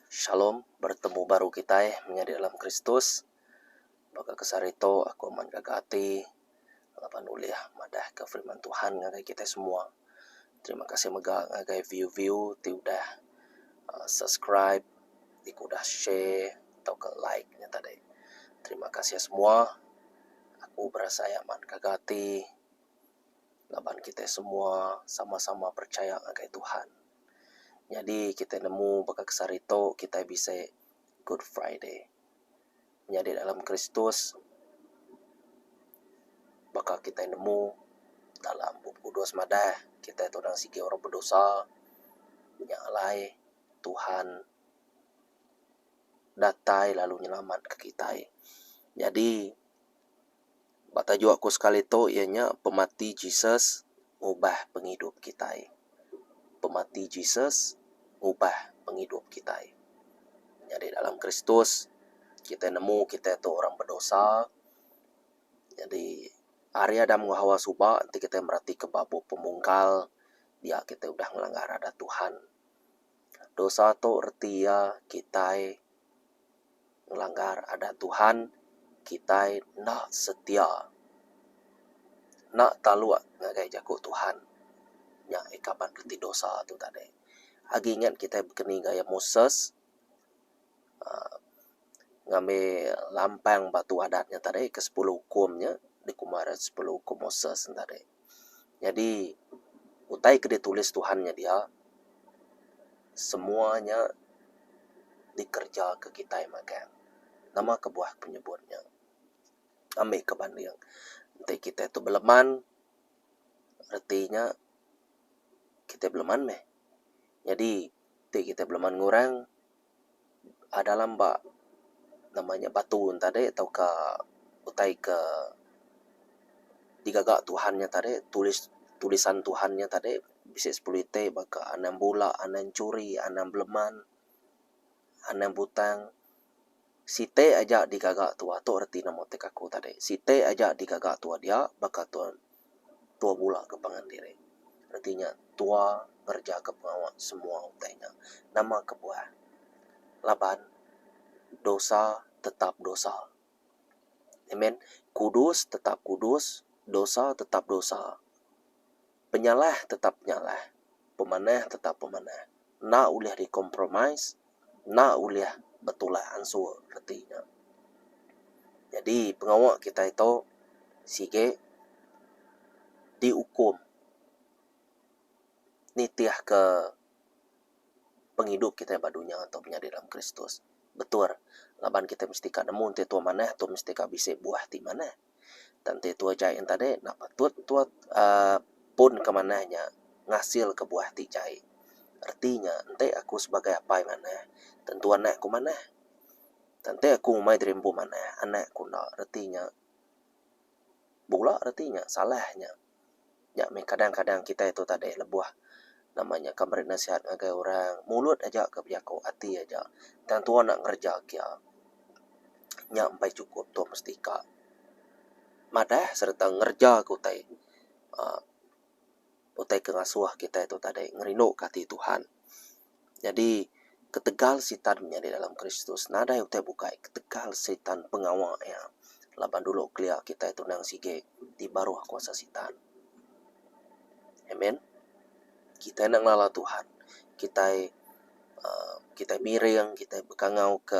Shalom, bertemu baru kita menjadi dalam Kristus. Baka kesarito aku aman gagati lapan uliah madah ke firman Tuhan ngagai kita semua. Terima kasih mega ngagai view ti udah subscribe, ti udah share atau ke like nya tadi. Terima kasih semua. Aku berasa aman gagati lapan kita semua sama-sama percaya ngagai Tuhan. Jadi kita nemu baka kesarito kita bisa Good Friday. Menjadi dalam Kristus, bakal kita nemu dalam buku dos madah kita itu orang sigi orang berdosa yang alai Tuhan datai lalu nyelamat ke kita. Jadi bata jua aku sekali to ianya pemati Jesus ubah penghidup kita. Pemati Jesus ubah penghidup kita. Jadi dalam Kristus kita nemu kita itu orang berdosa. Jadi Arya Adam Hawa Suba nanti kita merhati ke babuk pemungkal dia kita udah melanggar ada Tuhan. Dosa to ertia kita melanggar ada Tuhan, kita nak setia. Nak talua ngagai jago Tuhan. Nya ikapan erti dosa tu tadi. Agi ingat kita berkeni gaya Moses ngambil lampang batu adatnya tadi ke 10 hukumnya di kumaran 10 hukum Moses tadi. Jadi utai ke ditulis Tuhannya dia semuanya dikerja ke kita makan. Nama kebuah penyebutnya. Ambil kebanding. Nanti kita itu beleman. Artinya kita beleman meh. Jadi nanti kita beleman ngurang. Ada lambak namanya batu tadi atau ke utai ke digagak Tuhannya tadi tulisan Tuhannya tadi bisa 10 ite baka anam bula, anam curi, anam beleman, anam butang. Site aja digagak tua tu arti nama tekaku tadi. Site aja digagak tua dia baka tua bula ke pangandiri. Artinya tua kerja ke pengawal semua utainya. Nama kebuah laban dosa tetap dosa. Amen. Kudus tetap kudus, dosa tetap dosa. Penyalah tetap penyalah. Pemanah tetap pemanah. Na uliah dikompromis, na uliah betulah ansur artinya. Jadi pengawal kita itu sige dihukum nitiah ke penghidup kita badunya atau menjadi dalam Kristus. Betul. Laban kita mesti nemu nanti tua mana atau mesti bisa buah di mana. Nanti tua jai yang tadi nak patut tua pun kemananya ngasil ke buah ti jai. Artinya nanti aku sebagai apa mana? Tentu anakku mana? Nanti aku mai dreambu mana? Anakku nak artinya bula artinya salahnya. Ya kadang-kadang kita itu tadi lebuah namanya kamar nasihat ngagai orang mulut aja ke biako hati aja dan tuan nak ngerja kia nyampai cukup tu mesti ka madah serta ngerja ku tai utai kengasuh kita itu tadi ngerindu hati Tuhan. Jadi ketegal sitan menjadi dalam Kristus nada utai bukai ketegal sitan pengawal ya laban dulu clear kita itu nang sige di baruh kuasa sitan. Amen. Kita nak lala Tuhan. Kita miring, kita bekangau ke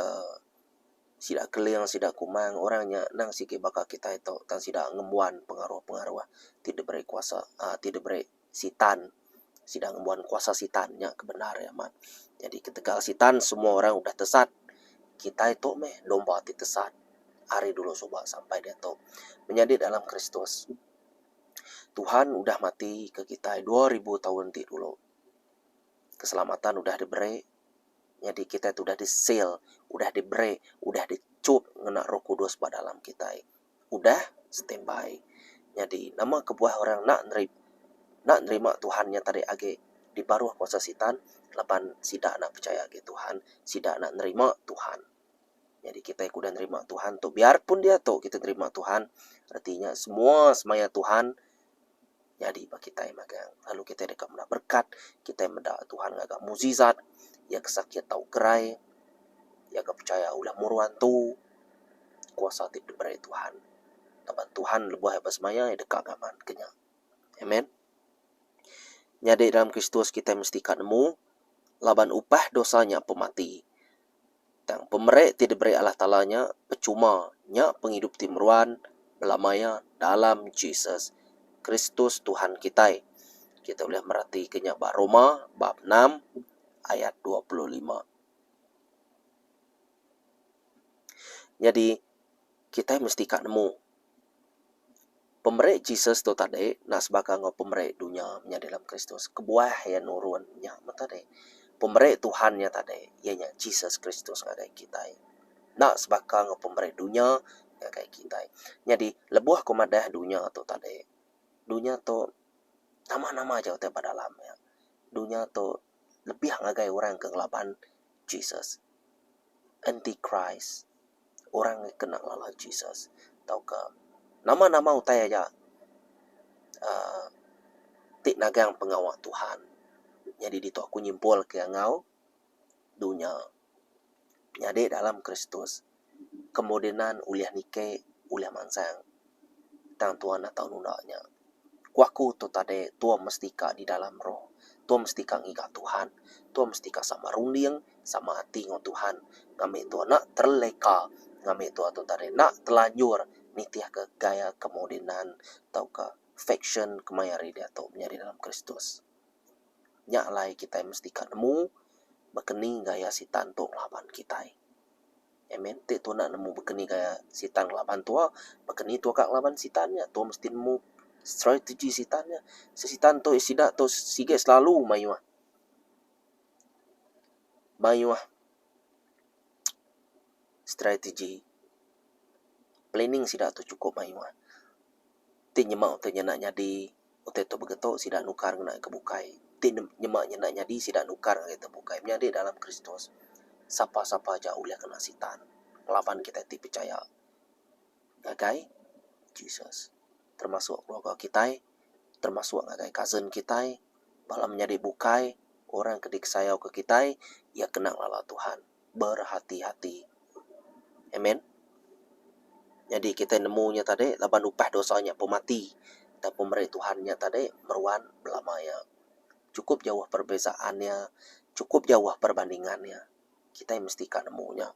sidak keliang, sidak kumang orangnya nang sike baka kita itu tan sidak ngembuan pengaruh-pengaruh tidak beri kuasa, tidak beri sitan, sidak ngembuan kuasa sitannya kebenar ya man. Jadi ketika sitan semua orang udah tesat, kita itu meh domba ti tesat. Hari dulu coba sampai dia tuh menjadi dalam Kristus. Tuhan udah mati ke kita 2000 tahun ti dulu. Keselamatan udah diberi. Jadi kita itu udah di-seal, udah diberi, udah dicup ngena Roh Kudus pada dalam kita. Udah standby. Jadi nama kebuah orang nak nerima Tuhannya tadi age di baruh kuasa sitan, lapan sidak nak percaya ke Tuhan, sidak nak nerima Tuhan. Jadi kita udah nerima Tuhan tuh biarpun dia tuh kita nerima Tuhan, artinya semua semaya Tuhan jadi bagi kita magang. Lalu kita dekat mendapat berkat, kita mendapat Tuhan agak mukjizat, ya kesakit tahu gerai, Ya percaya ulah muruan tu kuasa tidak diberi Tuhan. Taban Tuhan lebuh hebat semaya dekat gaman kenya. Amen. Nyade dalam Kristus kita mesti nemu laban upah dosanya pemati. Tang pemerek tidak beri Allah Ta'alanya percuma nya penghidup timruan belamaya dalam Jesus Kristus Tuhan kita. Kita boleh merhati kenya bab Roma bab 6 ayat 25. Jadi kita mesti nemu pemerek Jesus tu tadi nak sebagai pemerek dunia nya dalam Kristus kebuah yang nurun nya tadi pemerek Tuhannya tadi ianya Jesus Kristus ngagai kita nak sebagai pemerek dunia ngagai kita. Jadi lebuh kumadah dunia tu tadi dunia tu nama-nama jauh pada dalam ya. Dunia tu lebih ngagai orang kegelapan Jesus Antichrist orang kena lala Jesus tau ke nama-nama utai aja tik nagang pengawal Tuhan. Jadi itu aku nyimpul ke ngau dunia nyade dalam Kristus kemudian uliah nike uliah mansang tang tuan atau nundanya kuaku tu tadi tua mestika di dalam roh tua mestika ngiga Tuhan tua mestika sama runding sama hati ngau Tuhan ngame tu nak terleka ngame tu atau tadi nak telanjur nitiah ke gaya kemudian tau ke faction kemayari dia atau menjadi dalam Kristus nyak lai kita mesti nemu bekeni gaya sitan tu laban kita. Amen. Tik tu nak nemu bekeni gaya sitan laban tua bekeni tua kak laban sitannya tu mesti nemu strategi sitannya sesitan tu isidak tu sige selalu mayuah strategi planning sidak tu cukup mayuah ti nyemak tu nak nyadi utai tu begetok sidak nukar nak kebukai ti nyemak nak nyadi sidak nukar nak kebukai menyadi dalam Kristus siapa-siapa jauh dia kena sitan lawan kita ti percaya ngagai Jesus termasuk keluarga kita termasuk ngagai cousin kita malam menjadi bukai orang kedik sayau ke kita ia kena lala Tuhan berhati-hati. Amen. Jadi kita nemunya tadi laban upah dosanya pemati dan pemerintah Tuhannya tadi meruan belamaya cukup jauh perbezaannya cukup jauh perbandingannya kita mesti nemunya.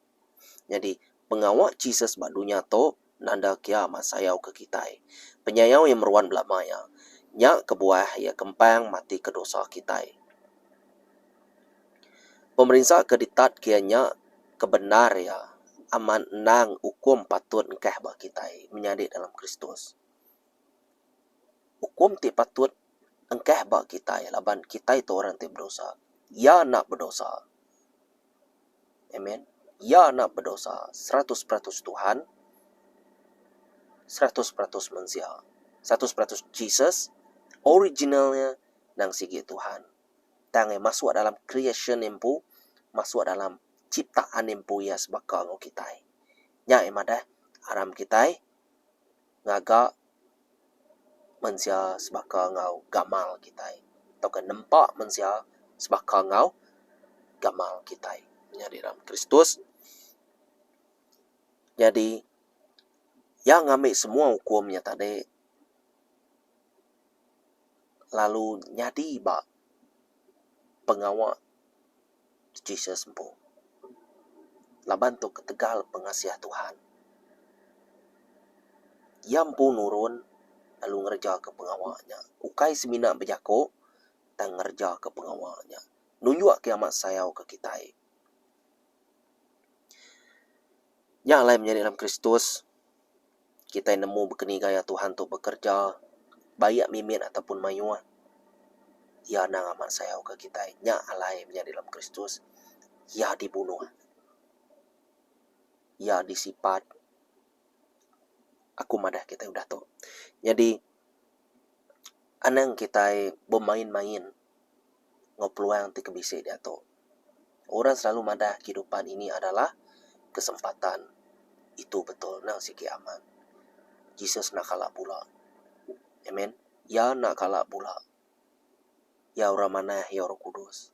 Jadi pengawak Jesus badunya to nanda kiamat sayau ke kita penyayau yang meruan belamaya nya kebuah ya kempang mati ke dosa kita. Pemerintah keditat kianya kebenar ya aman nang hukum patut engkah bah kita menjadi dalam Kristus. Hukum ti patut engkah bah kita laban kita itu orang ti berdosa. Ya nak berdosa. Amen. Ya nak berdosa 100% Tuhan 100% manusia 100% Jesus originalnya nang sigi Tuhan tangai masuk dalam creation empu masuk dalam ciptaan empu ya sebagai ngau kita nya emadah aram kita ngaga manusia sebagai ngau gamal kita atau ke nempak manusia sebagai ngau gamal kita nya di dalam Kristus. Jadi yang ngambil semua hukumnya tadi lalu nyadi bak pengawal Jesus sempuh laban tu ketegal pengasiah Tuhan yang pun nurun lalu ngerja ke pengawalnya ukai semina berjako dan ngerja ke pengawalnya nunjuk kiamat sayau ke kita yang lain menjadi dalam Kristus kita nemu bekeni gaya Tuhan tu bekerja bayak mimin ataupun mayuah ya nang amat sayau ke kita nya alai menjadi dalam Kristus ya dibunuh ya disipat aku madah kita udah tu. Jadi anang kita bermain-main ngopluang ti kebisi dia tu. Orang selalu madah kehidupan ini adalah kesempatan. Itu betul nang si kiamat. Jesus nak kalah pula. Amen. Ya nak kalah pula. Ya orang mana ya Roh Kudus.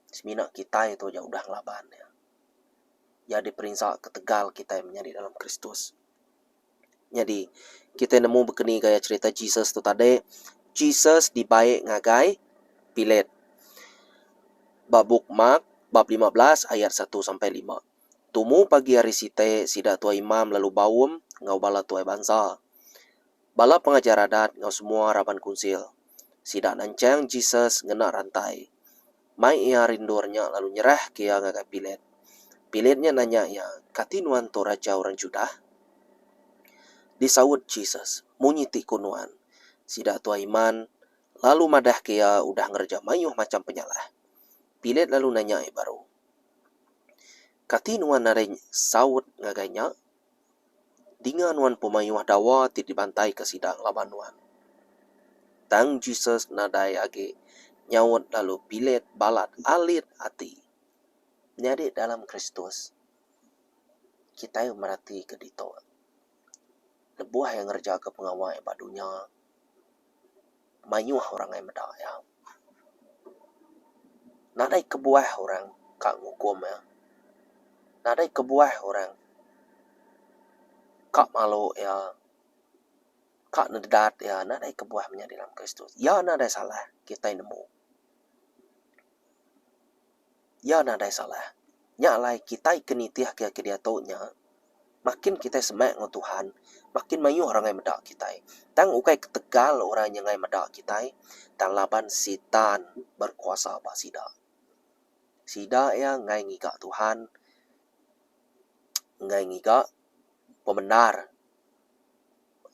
Semina kita itu ya udah ngelaban ya. jadi perinsak ketegal kita yang menjadi dalam Kristus. Jadi kita nemu begini gaya cerita Jesus tu tadi. Jesus dibaik ngagai Pilat. Babuk Mark bab 15 ayat 1 sampai 5. Tumu pagi hari site sida tua imam lalu bawum ngau bala tua bangsa. Bala pengajar adat ngau semua raban kunsil. Sida nancang Jesus ngena rantai. Mai ia rindurnya lalu nyerah kia ngagai Pilat. Pilatnya nanya ia, katinuan tu raja orang Judah? Disawut Jesus, munyiti kunuan. Sida tua iman, lalu madah kia udah ngerja mayuh macam penyalah. Pilat lalu nanya baru. Katinuan nare sawut ngagainya, dengan wan pemayuh dawa ti dibantai ke sidang labanuan. Tang Jesus nadai age nyawut lalu Pilat balat alit hati. Jadi dalam Kristus, kita yang merhati ke dito. Lebuah yang ngerja ke pengawal yang badunya, mayuh orang yang medak ya. Nadai kebuah orang kak ngukum ya. Nadai kebuah orang kak malu ya. Kak nedat ya. Nadai kebuah menjadi dalam Kristus. Ya nadai salah kita nemu. Ya nadai salah. Nyalai kita kenitiah kia dia taunya. Makin kita semak dengan Tuhan, makin mayuh orang yang medak kita. Tang ukai ketegal orang yang medak kita. Tang laban sitan berkuasa apa sida. Sida ya ngai ngigak Tuhan. Ngai ngigak pembenar.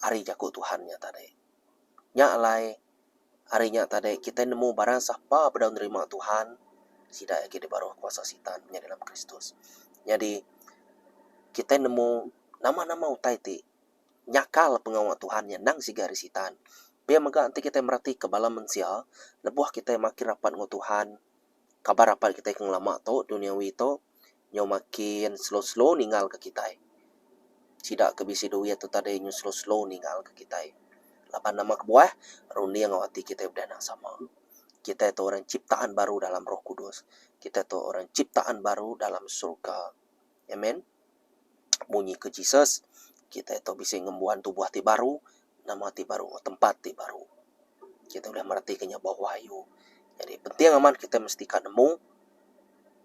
Hari jago Tuhannya tadi. Nyalai harinya tadi kita nemu barang siapa pada menerima Tuhan. Sida ya kita baru kuasa sitan menjadi dalam Kristus. Jadi kita nemu nama-nama utai ti nyakal pengawal Tuhan yang nang sigari sitan. Biar maka nanti kita merhati kebala mensia, lebuah kita makin rapat dengan Tuhan. Kabar rapat kita yang lama tu duniawi tu nyo makin slow-slow ninggal ke kita. Tidak kebisi duit tu tadi nyo slow-slow ninggal ke kita. Lapan nama kebuah rundi yang ngawati kita udah nang sama. Kita itu orang ciptaan baru dalam Roh Kudus. Kita itu orang ciptaan baru dalam surga. Amen. Bunyi ke Jesus, kita itu bisa ngembuan tubuh ti baru, nama ti baru, tempat ti baru. Kita udah merhati kenya bawah wahyu. Jadi penting aman kita mesti nemu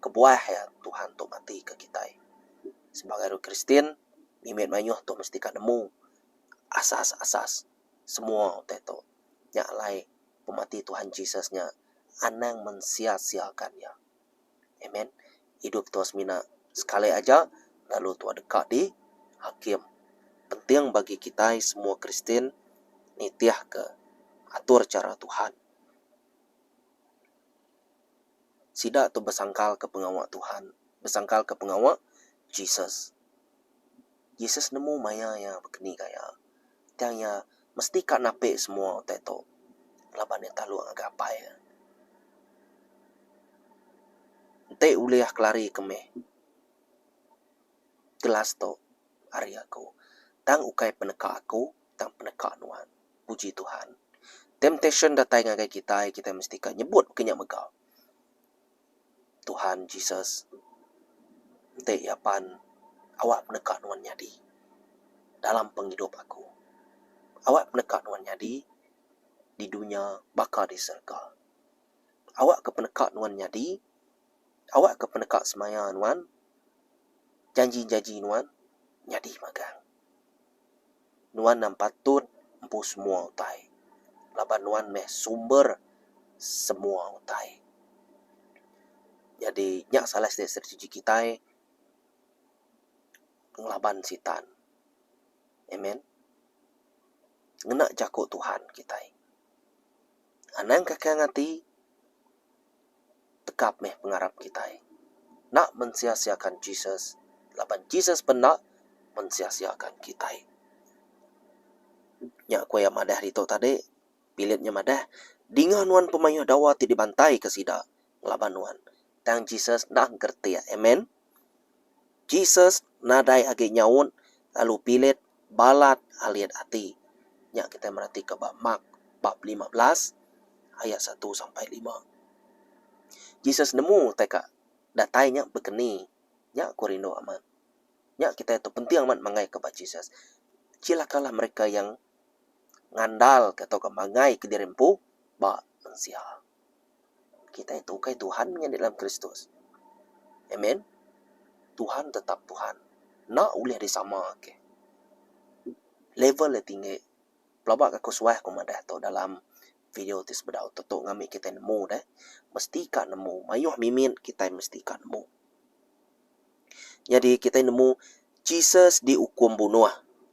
kebuah ya Tuhan tu mati ke kita. Sebagai orang Kristen, mimet mayuh tu mesti nemu asas-asas semua itu. Nyalai pemati Tuhan Yesusnya anang mensia-siakannya. Amen. Hidup tu asmina sekali aja lalu tu dekat di hakim. Penting bagi kita semua Kristen nitiah ke atur cara Tuhan. Sida tu bersangkal ke pengawal Tuhan, bersangkal ke pengawal Jesus. Yesus nemu maya yang begini kaya. Tiangnya mesti kak nape semua teto. Laban yang talu agak apa ya. Ente uliah kelari kemeh. Gelas to hari aku. Tang ukai peneka aku, tang peneka nuan. Puji Tuhan. Temptation datang ngagai kita mesti kan nyebut kenyak megau. Tuhan Jesus. Ente yapan awak peneka nuan nyadi. Dalam penghidup aku. Awak peneka nuan nyadi di dunia bakal di surga. Awak ke peneka nuan nyadi. Awak ke peneka semaya nuan. Janji-janji nuan nyadi magang. Nuan nam patut empu semua utai. Laban nuan meh sumber semua utai. Jadi nyak salah strategi kita ngelaban sitan. Amen. Ngena jago Tuhan kita. Anang kakek ngati tekap meh pengarap kita. Nak mensia-siakan Jesus. Laban Jesus pernah mensia-siakan kita. Nyak kue yang madah rito tadi. Pilitnya madah. Dengan nuan pemayuh dawa ti dibantai ke sida. Laban nuan. Tang Jesus nak ngerti ya. Amen. Jesus nadai age nyawun. Lalu pilit balat aliat hati. Nyak kita merhati ke bab Mark bab 15 ayat 1 sampai 5. Jesus nemu teka datainya begini. Nya Korindo aman. Nya kita itu penting amat mangai ke Jesus. Cilakalah mereka yang ngandal atau kemangai ke dirempu ba manusia. Kita itu kai Tuhannya dalam Kristus. Amen. Tuhan tetap Tuhan. Nak boleh disama ke. Level le tinggi. Pelabak aku suah aku madah tu dalam video tis bedau tu ngami kita nemu deh. Mesti ka nemu. Mayuh mimin kita mesti ka nemu. Jadi kita nemu Jesus dihukum bunuh.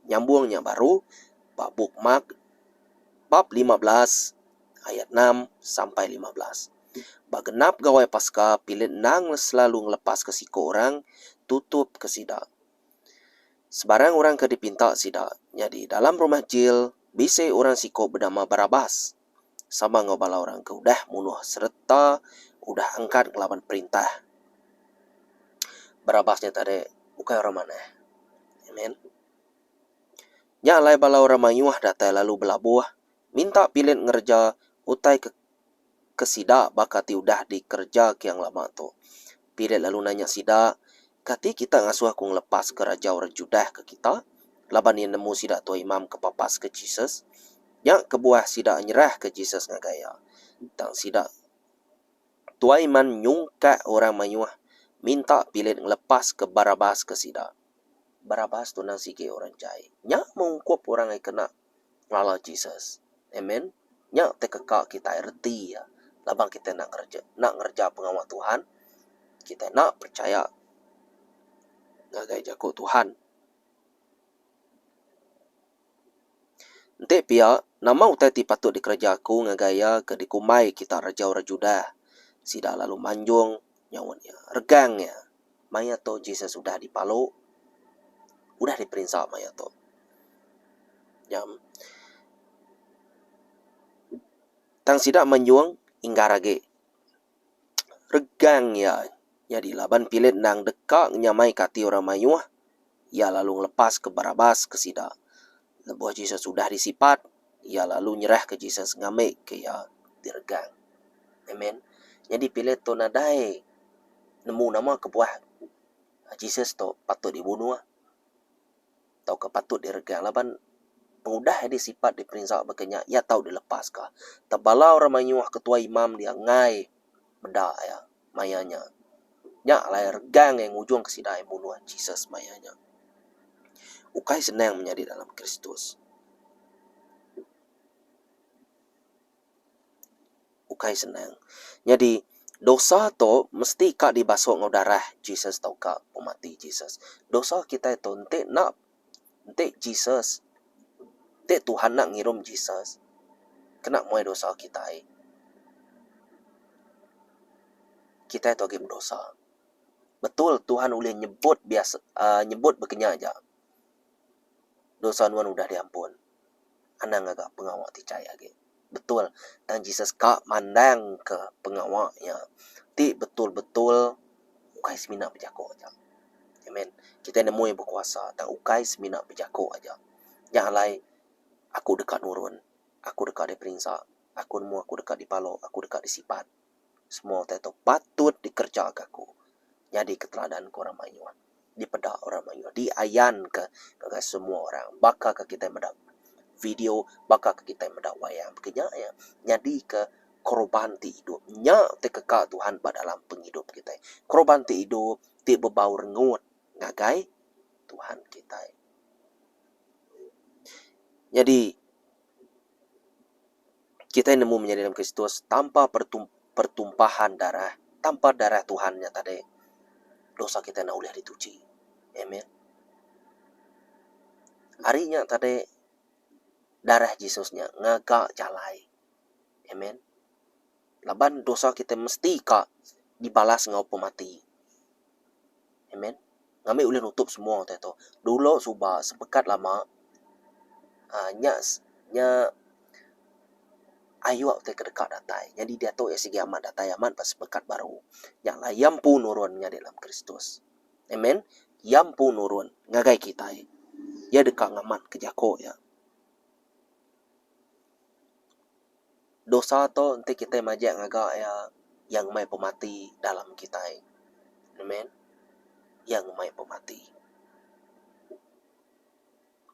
Nyambungnya baru bab Mark bab 15 ayat 6 sampai 15. Bagenap gawai pasca pilih nang selalu ngelepas ke siko orang tutup ke sida. Sebarang orang ke dipinta sida. Jadi dalam rumah jil bisa orang siko bernama Barabas. Sama ngobala orang ke udah munuh serta udah angkat ngelawan perintah. Barabasnya tadi bukan orang mana. Amen. Nya alai bala orang mayuah data lalu belabuh minta pilih ngerja utai ke sida bakati udah dikerja kiang lama tu. Pilih lalu nanya sida, kati kita ngasuh aku ngelepas ke raja orang Judah ke kita. Laban yang nemu sida tu imam ke papas ke Jesus. Yang kebuah sida nyerah ke Jesus ngagaya. Tang sida tua iman nyungka orang mayuah minta pilih ngelepas ke Barabas ke sida. Barabas tu nang sige orang jai. Nyak mengkuap orang yang kena ngala Jesus. Amen. Nyak tekekak kita erti ya. Labang kita nak ngerja pengawal Tuhan. Kita nak percaya ngagai jago Tuhan. Nanti pia nama utai patut dikerjaku ngagaya ke dikumai kita raja orang Judah. Sida lalu manjung nyawanya regangnya. Maya to Jesus sudah dipalo. Udah diperintah maya to. Jam tang sida manjung inggarage. Regang ya. Jadi laban pilih nang dekak nyamai kati orang mayuah. Ya lalu ngelepas ke Barabas ke sida. Lebuah Jesus sudah disipat. Ya lalu nyerah ke Jesus ngamik ke ya diregang. Amen. Jadi pilih tu nadai. Nemu nama kebuah Jesus tu patut dibunuh. Tau ke patut diregang. Laban pengudah disipat diperintah berkenyak. Ya tahu dilepas kah. Tabala orang mayuah ketua imam dia ngai. Beda ya. Mayanya. Nyak lah regang yang ujung ke sida yang bunuh Jesus mayanya. Ukai senang menjadi dalam Kristus. Ukai senang. Jadi dosa tu mesti kak dibasuh ngau darah Jesus tau kak pemati Jesus. Dosa kita itu nanti Jesus. Nanti Tuhan nak ngirum Jesus. Kena muai dosa kita. Kita itu lagi berdosa. Betul Tuhan boleh nyebut nyebut berkenyak aja. Dosa nuan udah diampun. Anang agak pengawal ticaya ge. Betul. Dan Jesus kak mandang ke pengawalnya. Ti betul-betul ukai semina berjago aja. Amen. Kita nemu yang berkuasa. Dan ukai semina berjago aja. Yang lain, aku dekat nurun. Aku dekat diperintah. Aku dekat dipalo. Aku dekat disipat. Semua itu patut dikerja aku. Jadi keteladan ke orang mayuan. Dipedak orang mayuan. Diayan ke semua orang. Bakal ke kita mendak video. Bakal ke kita mendak wayang. Begini ya. Jadi ke korban ti hidup. Nya te kekal Tuhan pada dalam penghidup kita. Korban ti hidup. Ti bebau rengut. Ngagai Tuhan kita. Jadi kita nemu menjadi dalam Kristus tanpa pertumpahan darah. Tanpa darah Tuhannya tadi. Dosa kita nak boleh dituci. Amen. Harinya tadi darah Yesusnya ngagak jalai. Amen. Laban dosa kita mesti kak dibalas ngau pemati. Amen. Ngami boleh nutup semua itu. Dulu subah sepekat lama nya ayu te kedekat datai. Jadi dia tu ya segi amat datai amat pas sepekat baru. Yang lah yampu nurunnya dalam Kristus. Amen. Yampu nurun ngagai kita. Ya dekat ngamat kejako ya. Dosa tu nanti kita majak ngagak ya yang mai pemati dalam kita. Amen. yang ngumai pemati.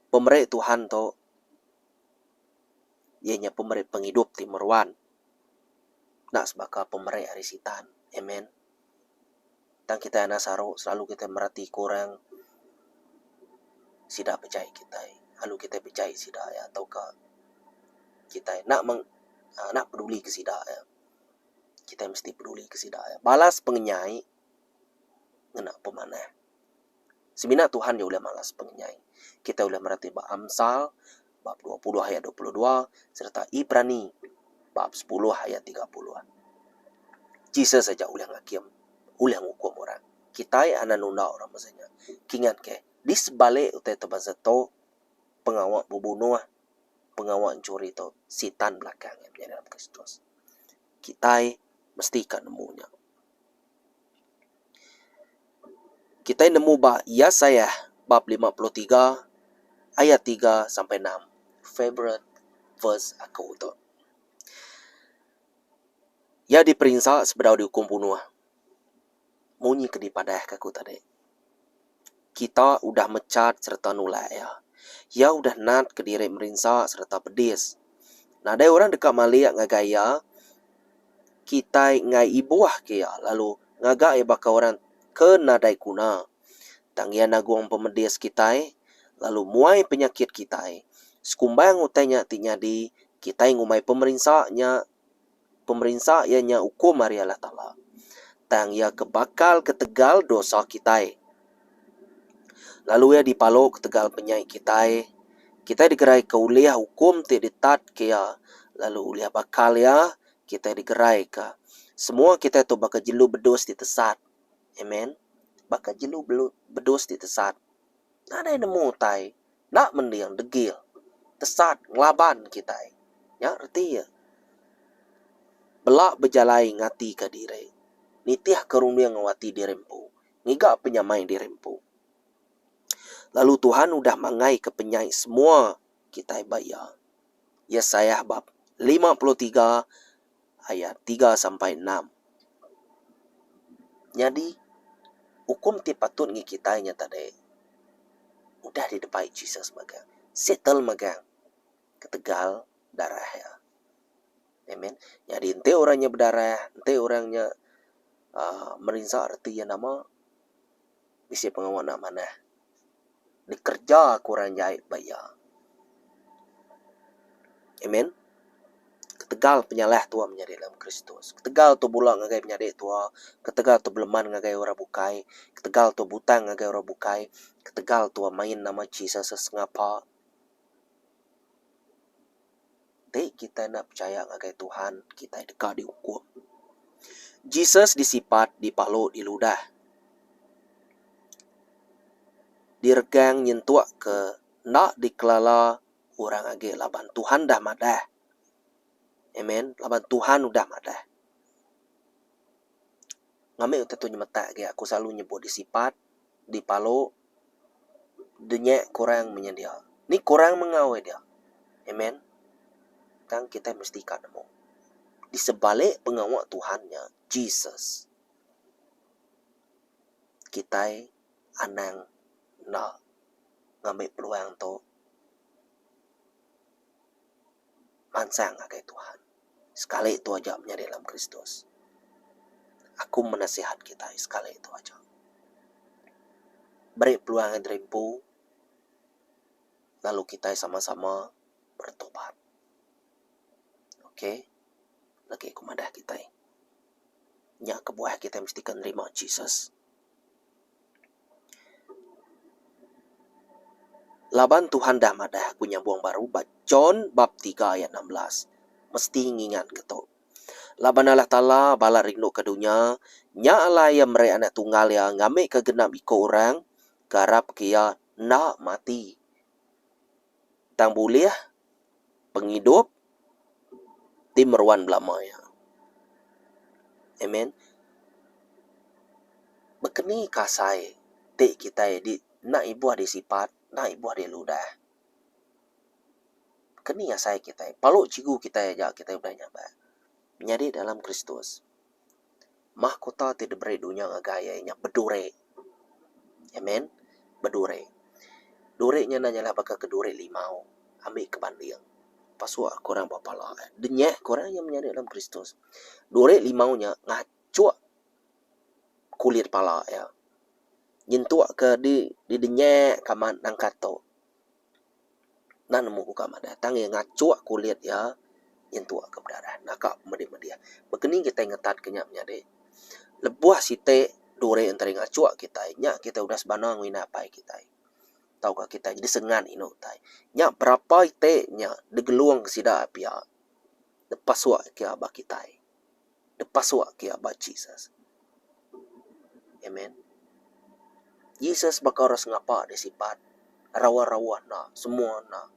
Pemerintah Tuhan to ianya pemerintah penghidup timuruan. Nak sebaka pemerintah hari sitan. Amen. Dan kita nasaro selalu kita merhati kurang sida percaya kita. Lalu kita percaya sida ya ataukah kita nak peduli ke sida ya. Kita mesti peduli ke sida ya. Balas pengenyai ngena pemanah. Sebenarnya Tuhan dia boleh malas pengenyai. Kita boleh merhati bab Amsal bab 20 ayat 22 serta Ibrani bab 10 ayat 30. Jesus saja boleh ngakim, boleh ngukum orang. Kita anak nunda orang masanya. Kingat ke di sebalik utai tebasa to pengawak bubunuh, pengawak curi to sitan belakang yang dalam Kristus. Kita mestikan nemunya. Kita nemu bah Yesaya bab 53 ayat 3 sampai 6. Favorite verse aku tu. Ya diperintah sebelum dihukum bunuh. Munyi ke dipadah kaku tadi. Kita udah mecat serta nulai ya. Ya udah nat ke diri merinsa serta pedis. Nah ada orang dekat maliak ngagaya. Kita ngai ibuah kia lalu ngagak ya baka orang ke nadai kuna. Tang ya naguang pemedis kita lalu muai penyakit kita. Sekumbang utainya tinya di kita ngumai pemerintahnya ianya hukum hari Allah Ta'ala. Tang ya kebakal ketegal dosa kita. Lalu ya dipalo ketegal penyai kita. Kita digerai ke uliah hukum ditat kia. Lalu uliah bakal ya kita digerai ke. Semua kita tu bakal jelu bedos ditesat. Amen. Bakal jelu bedos ditesat. Nah ada yang nemu tai. Nak mendiang degil. Tesat ngelaban kita. Ya arti ya. Belak berjalai ngati ke diri. Nitiah karunia ngawati dirempu. Ngiga penyamai dirempu. Lalu Tuhan udah mangai ke penyai semua kita bayar. Yesaya bab 53 ayat 3 sampai 6. Jadi hukum ti patut ngi kita nya tadi. Udah di depan Jesus magang. Settle magang. Ketegal darah ya. Amen. Jadi ente orangnya berdarah, ente orangnya merinsa arti yang nama bisa pengawal nama nah. Dikerja kurang jahit bayar. Amen. Ketegal penyalah tua menjadi dalam Kristus. Ketegal tu bulan ngagai menjadi tua. Ketegal tu beleman ngagai orang bukai. Ketegal tu butang ngagai orang bukai. Ketegal tu main nama Jesus sesengapa. Tapi kita nak percaya ngagai Tuhan. Kita dekat dihukum. Jesus disifat, dipalo, diludah. Diregang nyentuak ke nak dikelala orang age laban Tuhan dah madah. Amen. Laban Tuhan udah madah. Ngambil utetu nyemetak ge aku selalu nyebut disifat, dipalo, denyek kurang menyedia. Ni kurang mengawe dia. Amen. Kan kita mesti nemu. Di sebalik pengawak Tuhannya, Jesus. Kita anang nak ngambil peluang tu mansang agai Tuhan. Sekali itu aja menjadi dalam Kristus. Aku menasihat kita sekali itu aja. Beri peluang yang terempu. Lalu kita sama-sama bertobat. Oke? Lagi kumadah kita. Nya kebuah kita mesti menerima Jesus. Laban Tuhan dah madah punya buang baru. John bab 3 ayat 16. Mesti ngingat ketok. Laban Allah Ta'ala bala rindu ke dunia. Nya Allah yang merai anak tunggal yang ngambil ke genap iko orang. Garap kia nak mati. Tang boleh penghidup di meruan belamanya. Amen. Bekeni kasai. Tik kita di nak ibu ada sifat. Nak ibu ada ludah. Keni asai kita. Paluk cigu kita aja kita udah nyampe. Menjadi dalam Kristus. Mahkota tidak beri dunia ngagayanya berdure. Amen. Berdure. Durenya nanyalah bakal ke dure limau. Ambil ke banding. Pasua korang bapala. Denyek korang yang menyadari dalam Kristus. Dure limaunya ngacuak kulit pala ya. Nyentuak ke di denyek kaman nang kato. Nan nemu ku kamar datang yang ngacuak kulit ya. Nyentuak ke berdarah. Nakak media. Bekening kita ngetat kenyak menyadari. Lebuah site dure antara ngacuak kita. Nyak kita udah sebanang winapai kita. Tahukah kita jadi sengan ino tai. Nya berapa ite nya degeluang sida apia. Depas wa kia ba kita. Depas wa kia ba Jesus. Amen. Jesus bakal ras ngapa de sifat rawa-rawa na semua na.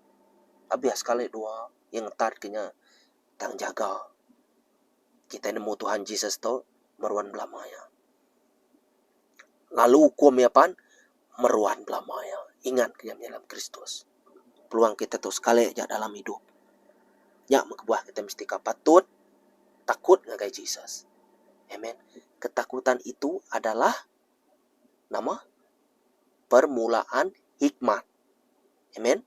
Abias kali dua yang tar kenya tang jaga. Kita nemu Tuhan Jesus to meruan belamaya. Lalu hukum ya pan meruan belamaya. Ingat kenya dalam Kristus. Peluang kita tuh sekali aja dalam hidup. Ya, mengubah kita mesti patut takut ngagai Jesus. Amen. Ketakutan itu adalah nama permulaan hikmat. Amen.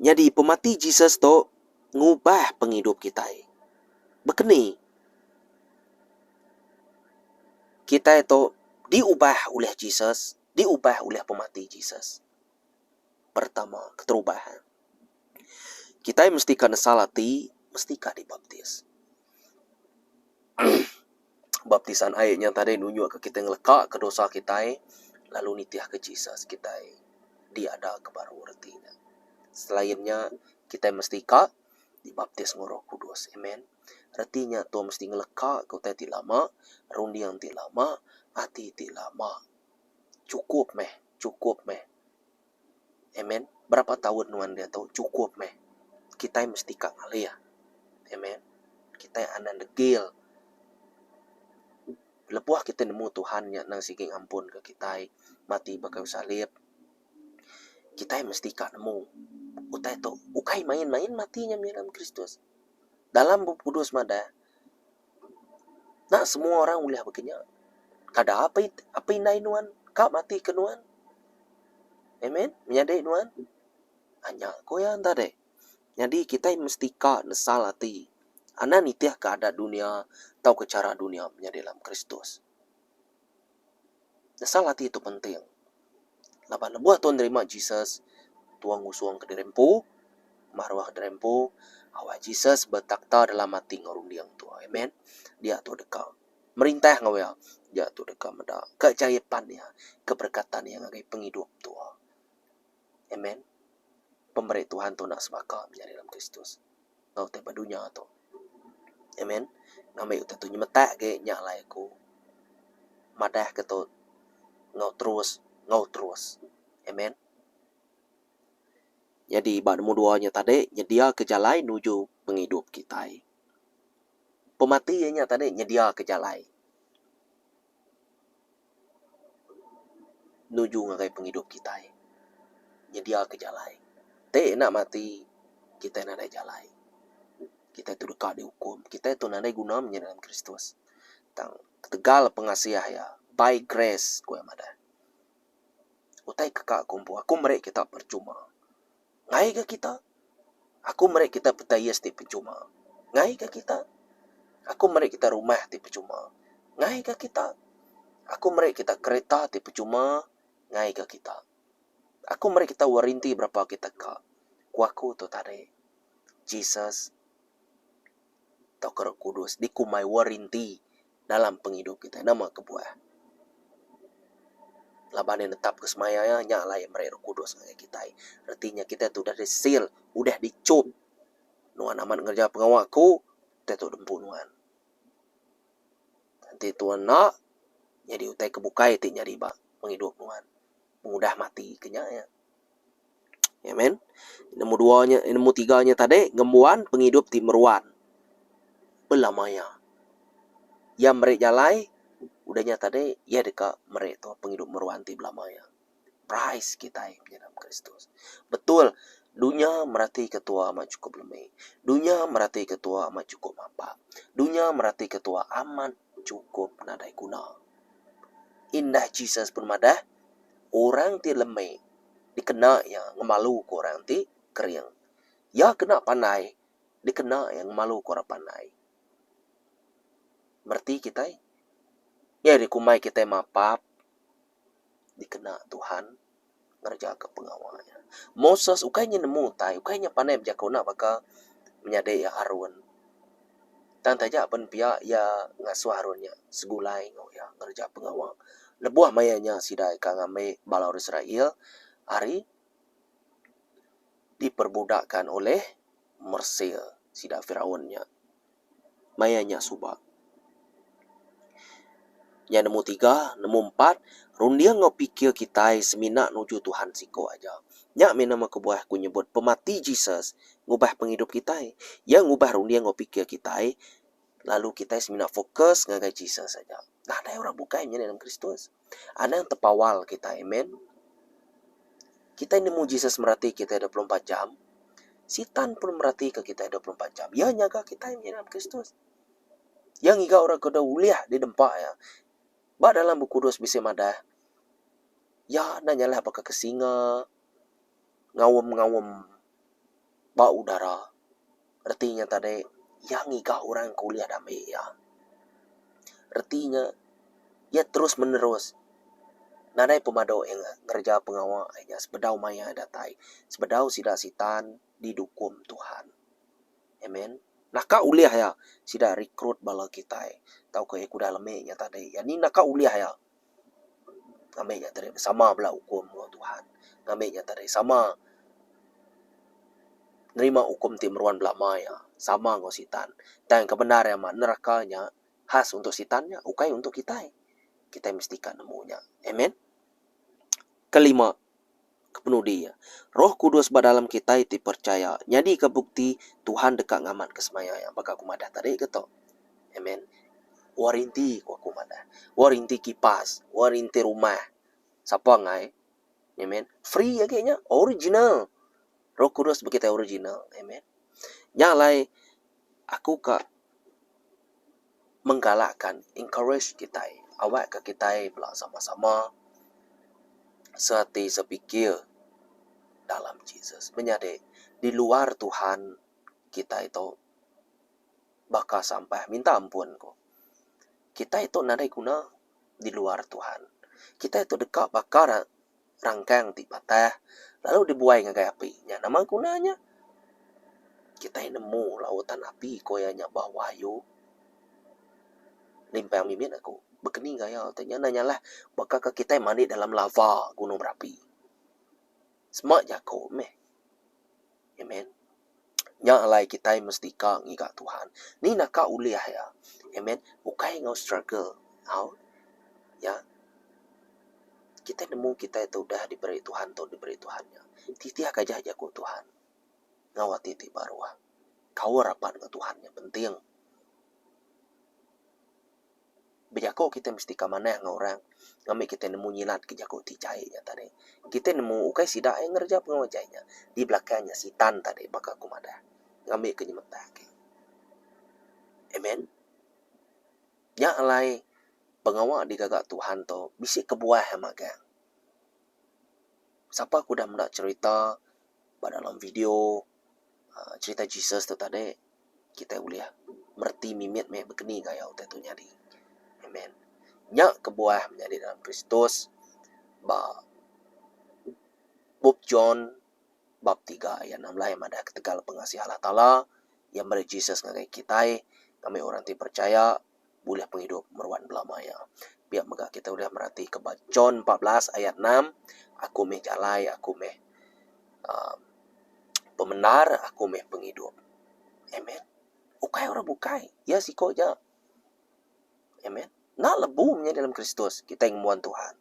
Jadi pemati Jesus to ngubah penghidup kita. Bekeni kita itu diubah oleh Jesus, diubah oleh pemati Jesus. Pertama, keterubahan. Kita mesti kena salati, mesti kena dibaptis. Baptisan airnya tadi nunjuk ke kita ngelekak ke dosa kita, lalu nitiah ke Jesus kita. Dia ada kebaru artinya. Selainnya kita mesti dibaptis dengan Roh Kudus. Amen. Artinya tu mesti ngelekak ke ti lama, rundi yang ti lama, hati ti lama. Cukup meh. Amen. Berapa tahun nuan dia tahu cukup meh. Kita mesti kak ngalia. Amen. Kita anan degil. Lepuah kita nemu Tuhan yang nang siking ampun ke kita. Mati bakal salib. Kita mesti kak nemu. Utai tu ukai main-main matinya dalam Kristus. Dalam Buku Kudus mada. Nah semua orang boleh begini. Kada apa inai nuan? Kak mati ke nuan? Amen. Menyadai nuan? Hanya ko yang tadi. Jadi kita mesti kak nesalati. Ana nitiah keada dunia. Tahu ke cara dunia menjadi dalam Kristus. Nesalati itu penting. Lapan buat tuan terima Jesus. Tuang usuang ke dirempu. Marwah ke dirempu. Awak Jesus bertakta dalam hati ngorong diang tua. Amen. Dia tu dekat. Merintah ngawal. Dia tu dekat meda. Kejayaan dia. Keberkatan yang agai penghidup tua. Amen. Pemberi Tuhan tu nak sebaka menjadi dalam Kristus. Ngau teba dunia tu. Amen. Ngambil tu nyemetak ke nyalai ku. Madah ke tu. Ngau terus. Amen. Jadi bab muduanya tadi nyedia ke jalan nuju penghidup kita. Pematiannya tadi nyedia ke jalan nuju ngagai penghidup kita. Nyedia ke jalan. Nak mati kita nak ada jalan. Kita itu dekat dihukum. Kita itu nak ada guna menjadi dalam Kristus. Tang tegal pengasih ya. By grace ku yang ada. Utai kekak kumpu. Aku merek kita percuma. Ngai ke kita? Aku merek kita petayas ti percuma. Ngai ke kita? Aku merek kita rumah ti percuma. Ngai ke kita? Aku merek kita kereta ti percuma. Ngai ke kita? Aku merek kita warinti berapa kita ka. Kuaku tu tadi. Jesus atau Roh Kudus dikumai warinti dalam penghidup kita. Nama kebuah. Laban yang tetap kesemayanya nyala yang mereka Roh Kudus ngagai kita. Artinya kita tu dah disil, udah dicop. Nuan aman ngerja pengawaku, kita tu dempu nuan. Nanti tuan nak, jadi utai kebukai ti nyari bak menghidup nuan. Mudah mati kenyanya. Amen. Nemu tiganya tadi, ngembuan penghidup ti meruan. Belamaya. Yang mereka jalai, udahnya tadi, ya dekat mereka tu penghidup meruan ti belamaya. Price kita dalam Kristus. Betul, Dunia merati ketua amat cukup lemah. Dunia merati ketua amat cukup mampak. Dunia merati ketua amat cukup nadai guna. Indah Jesus pun madah. Orang ti lemah. Dikena yang ngemalu ke orang ti kering. Ya kena pandai. Dikena yang ngemalu ke orang pandai. Merti kita. Ya dikumai kita mapap. Dikena Tuhan. Ngerja ke pengawalnya. Moses ukainya nemu tai. Ukainya pandai berjakau nak baka menyadai ya Harun. Dan tajak pen pihak ya ngasuh Harunnya. Segulai ya ngerja pengawal. Lebuah mayanya sidai ka ngamai balau Israel. Hari diperbudakkan oleh Mesir. Sida Firaunnya. Mayanya subak. Yang nemu 3, nemu 4. Rundia ngopikir kita seminak nuju Tuhan siko aja. Nyak menama kebuah ku nyebut pemati Jesus. Ngubah penghidup kita. Yang ngubah rundia ngopikir kita. Lalu kita seminak fokus ngagai Jesus saja. Nah, ada orang bukainya dalam Kristus. Ada yang tepawal kita. Amen. Kita nemu Jesus merhati kita 24 jam. Sitan pun merhati ke kita 24 jam. Ya nyaga kita yang dalam Kristus. Yang iga orang kena uliah di dempak ya. Ba dalam buku 2 bisa madah. Ya nanyalah apakah kesinga. Ngawem-ngawem. Ba udara. Artinya tadi. Yang iga orang kuliah damai ya. Artinya. Ya terus menerus. Nadai pemado yang ngerja pengawal. Sebedau maya datai. Sebedau sida sitan. Didukung Tuhan. Amen. Naka uliah ya. Sida rekrut bala kita. Tahu ke aku dalam nya tadi. Ya ni naka uliah ya. Ngamenya tadi sama belah hukum Tuhan. Ngamenya tadi sama nerima hukum timruan belah maya. Sama ngo sitan. Dan kebenaran mak nerakanya khas untuk sitannya, ukai untuk kita. Kita mestikan nemunya. Amen. Kelima, kepenuh dia. Roh Kudus dalam kita itu percaya. Jadi kebukti Tuhan dekat ngaman kesemaya yang bakal kumadah tadi gitu. Amen. Warinti ku aku madah. Warinti kipas, warinti rumah. Siapa ngai? Amen. Free ya kayaknya, original. Roh Kudus begitu original. Amen. Nyalai aku kak menggalakkan, encourage kita. Awak ke kita belah sama-sama. Sehati sepikir dalam Jesus. Menyadari di luar Tuhan kita itu bakal sampai minta ampun kok. Kita itu nadai guna di luar Tuhan. Kita itu dekat bakar rangkang di patah. Lalu dibuai ngagai apinya. Nama gunanya. Kita nemu lautan api koyanya Wahyu. Limpang mimin aku. Begini gaya. Tanya nanyalah. Bakal kita mandi dalam lava gunung berapi. Semak jago meh. Amen. Yang alai kita mesti kang ngigak Tuhan. Ni nak uliah ya. Amen. Bukai ngau struggle. Ya. Kita nemu kita itu udah diberi Tuhan atau diberi Tuhannya. Titiak aja jago Tuhan. Ngawat titi baruah. Kau rapat ke Tuhannya penting. Bejako kita mesti ke mana yang orang. Ngambil kita nemu nyilat ke jago ticainya tadi. Kita nemu ukai sidak yang ngerja pengawajainya. Di belakangnya sitan tadi bakal kumada. Ngambil ke nyemetake. Amen. Yang alai pengawal digagak Tuhan tu bisi kebuah magang. Siapa aku dah mendak cerita pada dalam video cerita Jesus tu tadi kita uliah merti mimit meh begini gaya tu nyadi. Amen. Nyak kebuah menjadi dalam Kristus. Bob John bab 3 ayat 6 lah yang ada ketegal pengasih Allah Ta'ala yang beri Jesus ngagai kita. Kami orang ti percaya boleh penghidup meruan belamaya. Biar megah kita udah merhati ke John 14 ayat 6. Aku meh jalai, aku meh pemenar, aku meh penghidup. Amen. Ukai orang bukai. Ya siko aja. Amen. Nak lebuhnya dalam Kristus. Kita yang muan Tuhan.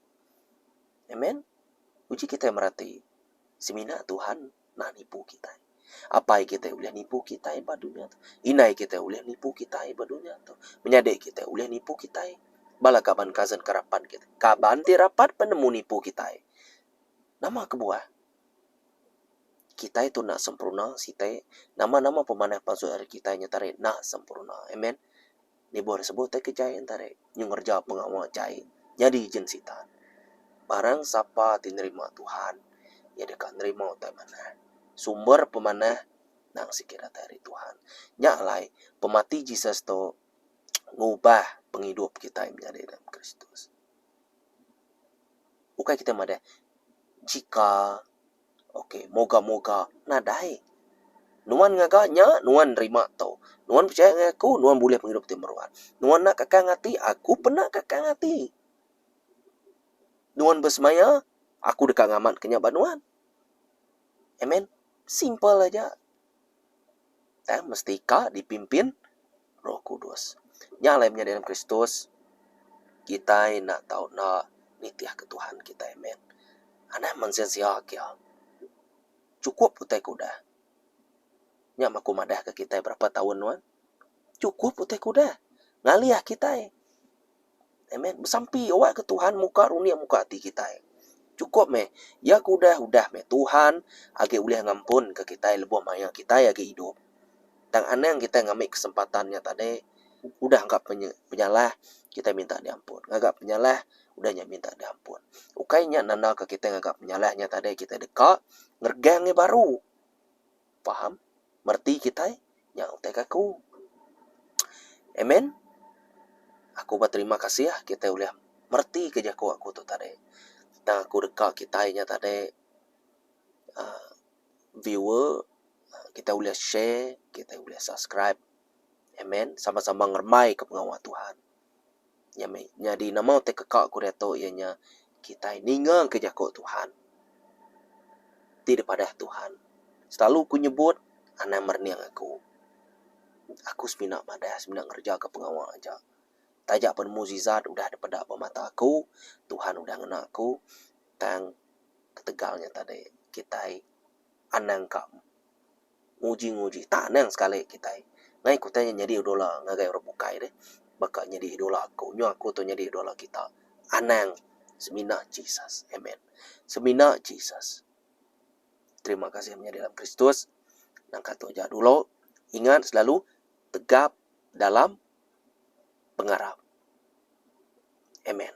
Amen. Uji kita yang merhati. Semina Tuhan nak nipu kita. Apa yang kita boleh nipu kita pada dunia tu. Inai kita boleh nipu kita pada dunia tu. Menyadari kita boleh nipu kita. Bala kaban kazan karapan kita. Kaban ti rapat penemu nipu kita. Nama kebuah. Kita itu nak sempurna, nama-nama pemanah palsu dari kita nyatare nak sempurna. Amen. Ni boleh sebut kejai antare nyungerja pengawal jai. Jadi jen sitan. Barang siapa tinerima Tuhan, ya dekat nerima utai mana. Sumber pemanah nang sikira dari Tuhan. Nyak lai pemati Jesus to ngubah penghidup kita yang menjadi dalam Kristus. Ukai kita mada jika moga-moga nadai. Nuan ngaganya, nuan nerima tau. Nuan percaya dengan aku, nuan boleh menghidup timuruan. Nuan nak kakang hati, aku pernah kakang hati. Nuan bersemaya, aku dekat ngamat kenyabat nuan. Amen. Simple aja. Dan mestika dipimpin Roh Kudus. Nyalai menjadi dalam Kristus, kita nak tahu nak nitiah ke Tuhan kita. Amen. Anak mensensia kia. Cukup putai kuda. Nyak maku madah ke kita berapa tahun nuan? Cukup putai kuda. Ngaliah kita. Amen. Bersampi awak ke Tuhan muka runia muka hati kita. Cukup me. Ya kuda udah me Tuhan age boleh ngampun ke kita lebuh maya kita age hidup. Dan aneh yang kita ngambil kesempatannya tadi udah anggap penyalah kita minta diampun. Ngagap penyalah udahnya minta diampun. Ukainya nanda ke kita ngagap penyalahnya tadi kita dekat ngergangnya baru. Paham? Merti kita yang utek aku. Amen. Aku berterima kasih ya kita boleh merti kerja aku tu tadi. Dan aku dekat kita nya tadi viewer kita boleh share, kita boleh subscribe. Amen. Sama-sama ngermai ke pengawal Tuhan. Jadi nama utek kekak aku reto ianya kita ningang kerja Tuhan. Tidak pada Tuhan. Selalu ku nyebut anak merniang aku. Aku seminak madah, seminak ngerja ke pengawal aja. Tajak pun muzizat udah ada pada apa mata aku. Tuhan udah ngena aku. Tang ketegalnya tadi kita anang kam. Nguji-nguji. Tak nang sekali kita. Ngai ku tanya jadi idola ngagai orang bukai deh. Bakal jadi idola aku. Nyo aku tu jadi idola kita. Anang seminak Jesus. Amen. Seminak Jesus. Terima kasih menjadi dalam Kristus. Nang kata aja dulu. Ingat selalu tegap dalam pengarap. Amen.